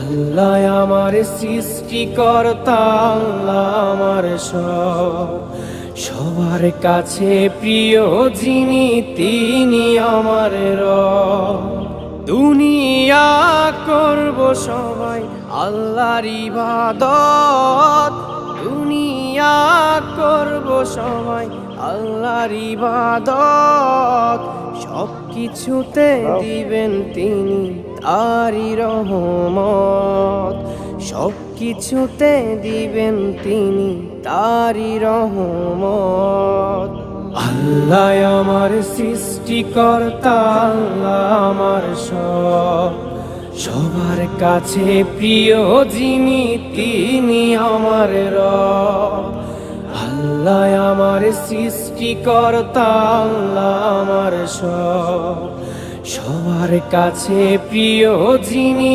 আল্লাহ আমার সৃষ্টিকর্তা, আল্লাহ আমার সব, সবার কাছে প্রিয় যিনি তিনি আমার রব। দুনিয়া করব সবাই আল্লাহর ইবাদত, দুনিয়া করব সবাই আল্লাহর ইবাদত, সব কিছুতে দিবেন তিনি তারি রহমত, সব কিছুতে দিবেন তিনি তারি রহমত। আল্লাহ আমার সৃষ্টিকর্তা, আল্লাহ আমার সব, সবার কাছে প্রিয় যিনি তিনি আমার রব। আল্লাহ আমার সৃষ্টিকর্তা, আল্লাহ আমার সব, সবার কাছে প্রিয় যিনি